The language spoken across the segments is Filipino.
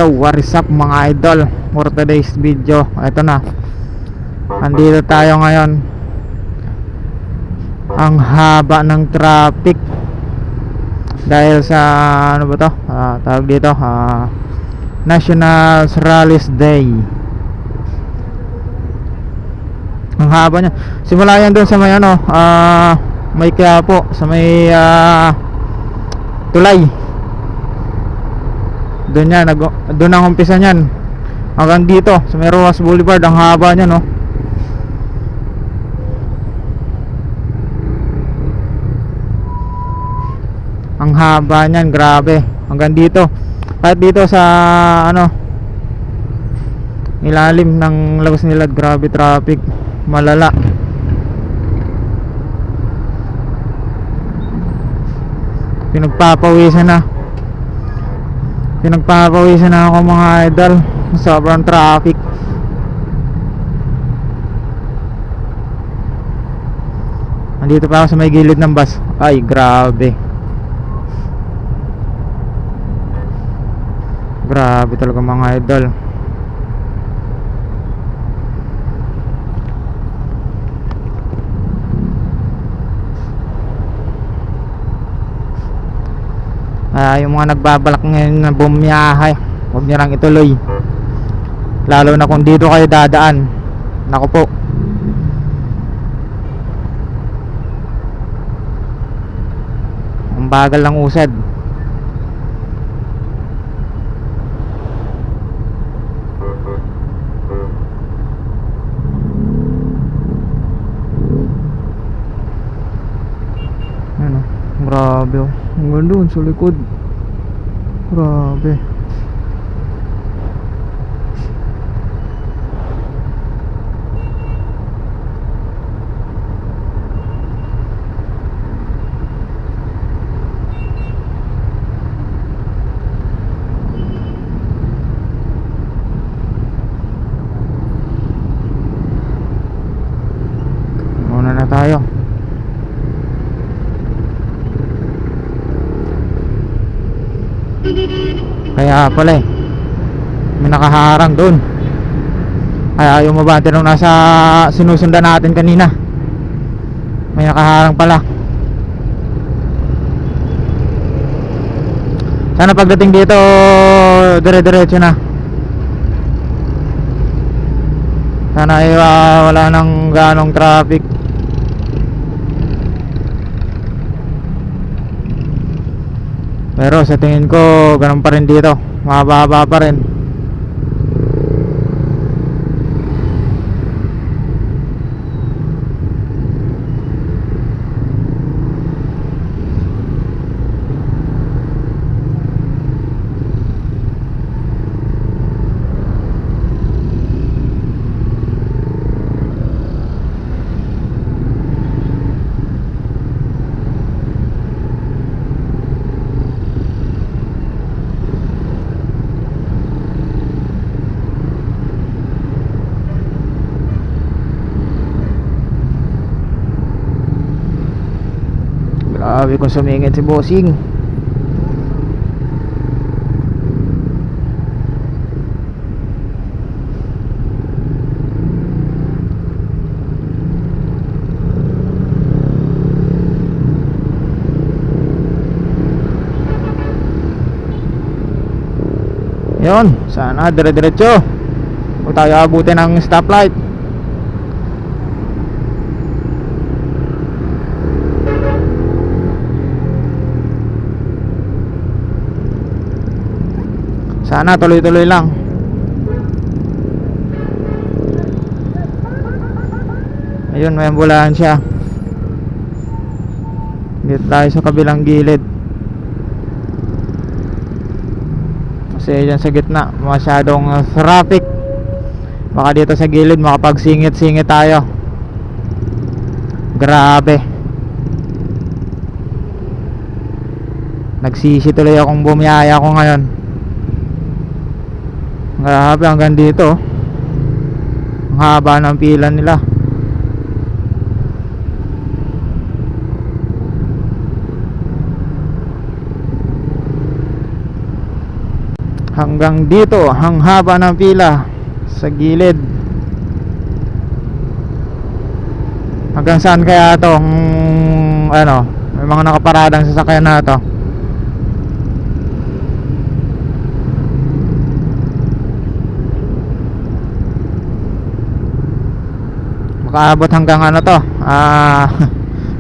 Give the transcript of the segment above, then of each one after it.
So what is up mga idol, for today's video, ito na, andito tayo ngayon. Ang haba ng traffic dahil sa ano ba to, tawag dito, National Rallies Day. Ang haba niya, simula yan dun sa may ano, may Quiapo, sa may Tulay. Doon yan, doon ang umpisa niyan hanggang dito sa may Rojas Boulevard. Ang haba niya, no? Ang haba niyan, grabe. Hanggang dito. Kahit dito sa ano, ilalim ng labas nila, grabe traffic. Malala. Pinagpapawisan na ako mga idol. Sobrang traffic. Nandito pa ako sa may gilid ng bus. Ay grabe. Grabe talaga mga idol. Yung mga nagbabalak ngayon na bumiyahe, huwag nyo lang ituloy. Lalo na kung dito kayo dadaan. Naku po, ang bagal ng usad. Ano, grabe oh. Ang ganda dun sa likod. Grabe. Muna na tayo. Kaya pala may nakaharang doon. Kaya yung mabante nung nasa sinusundan natin kanina, may nakaharang pala. Sana pagdating dito dire-diretso na. Sana ay wala nang ganong traffic. Pero sa tingin ko ganun pa rin dito, mahaba pa rin. Grabe kung sumingit si bossing. Yun, sana dire-diretso. Huwag tayo abutin ng stoplight. Sana tuloy-tuloy lang. Ayun, may ambulansya. Dito tayo sa kabilang gilid. Kasi dyan sa gitna masyadong traffic. Baka dito sa gilid makapagsingit-singit tayo. Grabe. Nagsisi tuloy akong bumiyaya ko ngayon. Grabe hanggang dito. Ang haba ng pila nila. Hanggang dito, ang haba ng pila sa gilid. Hanggang saan kaya tong ano, may mga nakaparadang sasakyan na to. Makaabot hanggang ano to,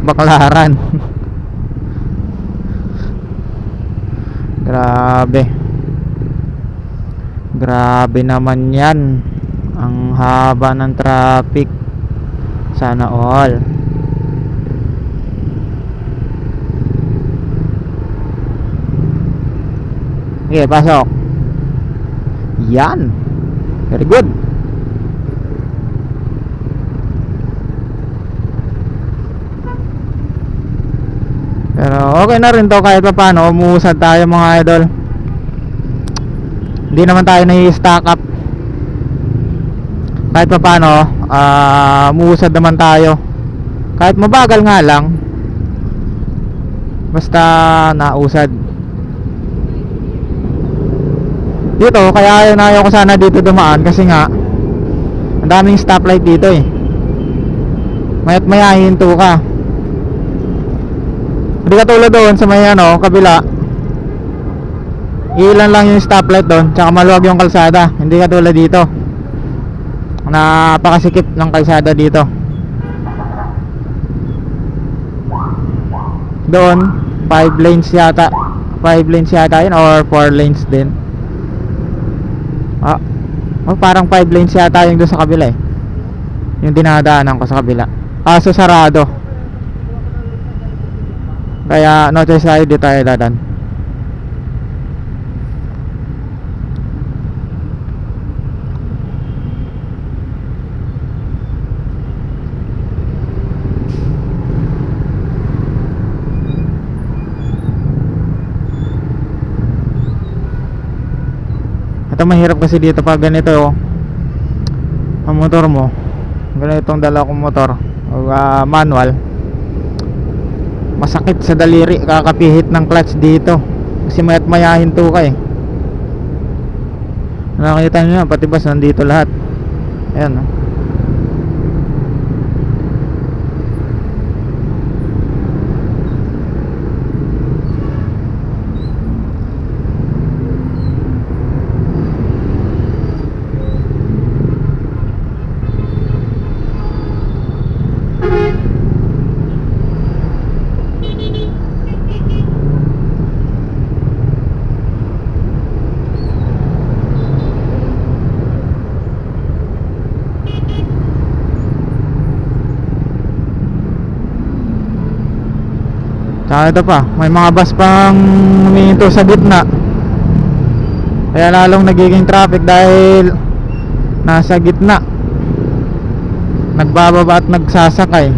Baklaran. Grabe. Grabe naman yan. Ang haba ng traffic. Sana all. Okay, pasok. Yan. Very good. Pero okay na rin to kahit pa paano. Umuusad tayo mga idol. Hindi naman tayo na-stack up. Kahit pa paano, umuusad naman tayo. Kahit mabagal nga lang, basta nausad. Dito, kaya ayaw ko sana dito dumaan kasi nga ang daming stoplight dito eh. Mayat maya hinto ka. Hindi katulad doon sa may ano, kabila. Ilan lang yung stoplight doon, tsaka maluwag yung kalsada. Hindi katulad dito. Napakasikip ng kalsada dito. Doon 5 lanes yata. 5 lanes yata yun or 4 lanes din. Parang 5 lanes yata yung doon sa kabila eh. Yung dinadaanan ko sa kabila. So sarado. Kaya no choice tayo, dito tayo dadan. Ito mahirap kasi dito pag ganito ang motor mo. Ganitong dala kong motor manual. Masakit sa daliri kakapihit ng clutch dito. Kasi mayat mayahin to ka eh. Nakikita nyo yan, pati bas nandito lahat. Ayan Tsaka ito pa, may mga bus pang humihinto sa gitna. Kaya lalong nagiging traffic dahil nasa gitna. Nagbababa at nagsasakay.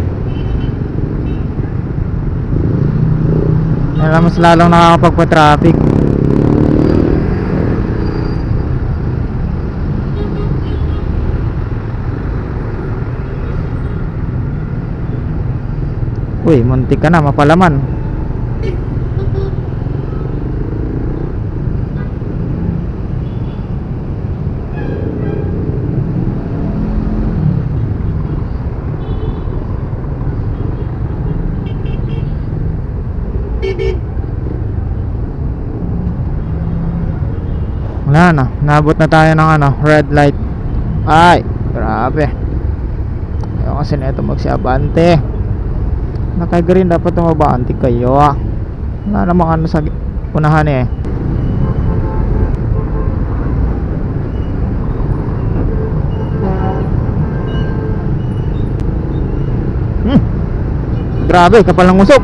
Kaya mas lalong nakakapagpa-traffic. Uy, muntik ka na mapalaman. Wala na, naabot na tayo ng ano, red light. Ay, grabe. Ayaw kasi na ito magsiabante. Naka-green dapat tumabante kayo Wala namang ano sa unahan eh. Grabe, kapal ng usok.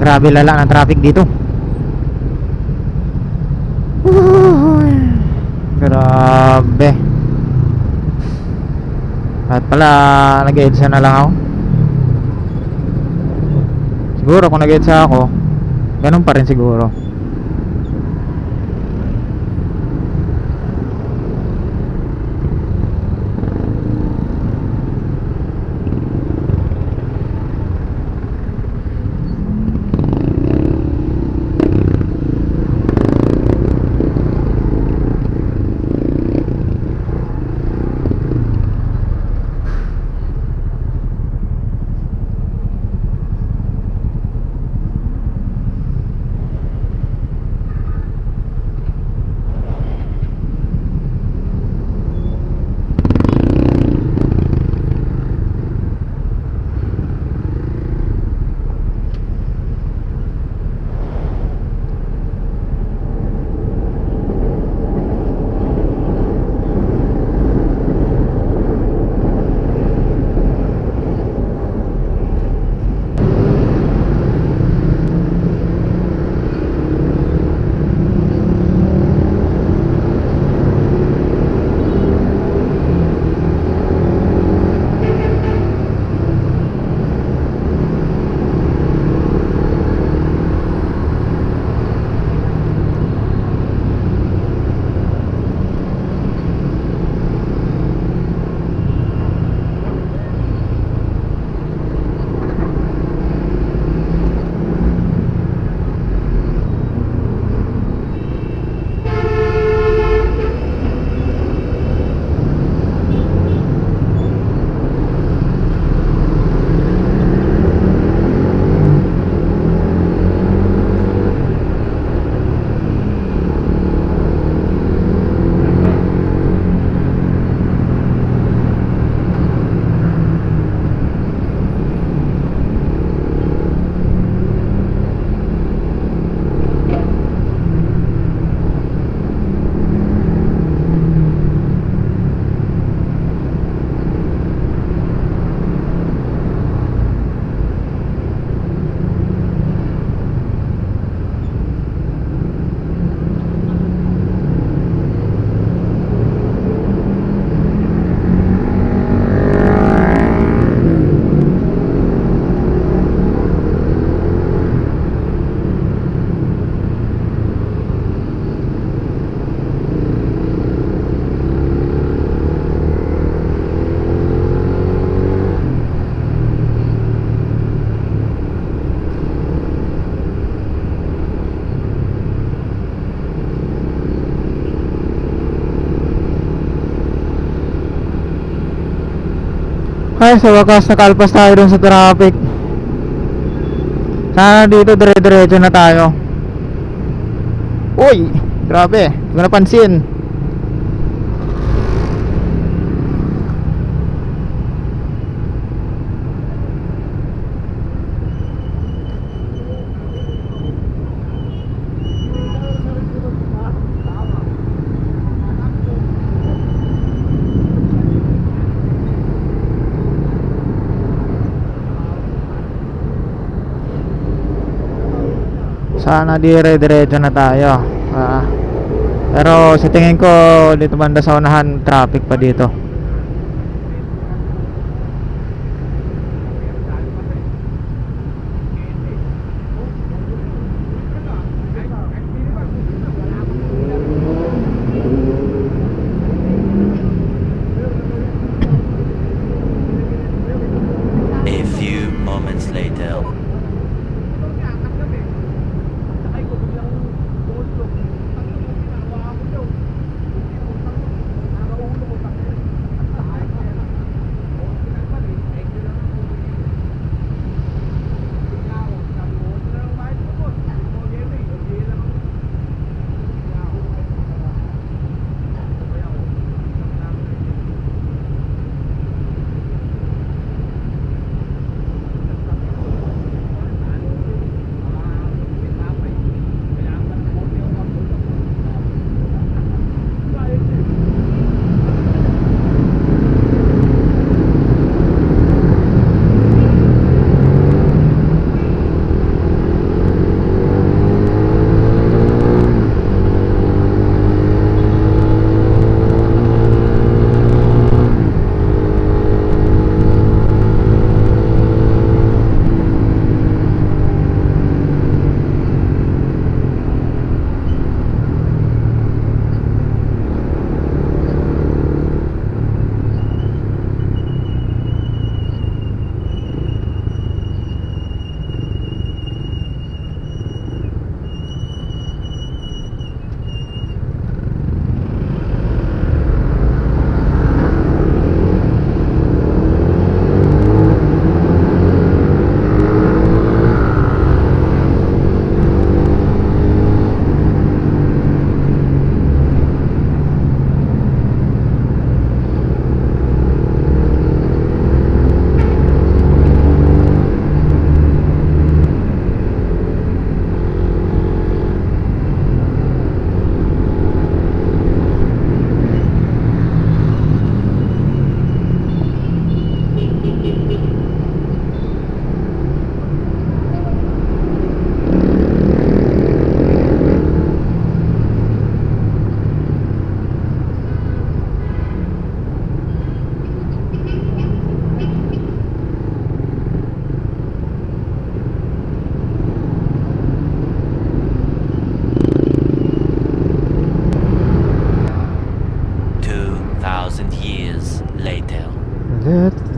Grabe lala ng traffic dito. Grabe. At pala nag-EDSA na lang ako. Siguro kung nag-EDSA ako, ganun pa rin siguro. Ay, sa wakas nakalpas tayo dun sa traffic. Sana dito dire-diretso na tayo. Uy, grabe, hindi ko napansin. Sana dire-diretso na tayo. Pero sa tingin ko dito banda sa unahan traffic pa dito. A few moments later.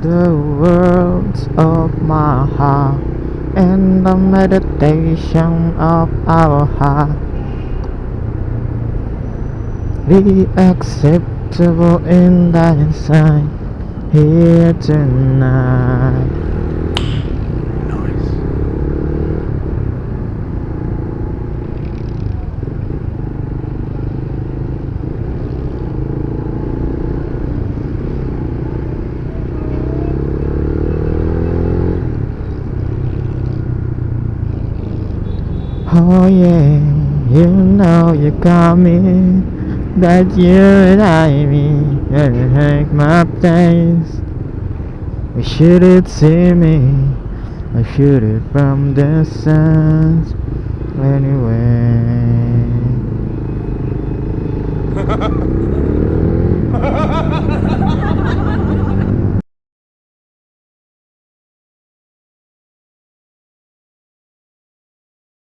the words of my heart and the meditation of our heart be acceptable in thy sight here tonight. Nice. Oh yeah, you know you got me, that you and me, you take my place. You shoot it see me, I shoot it from distance. Anyway.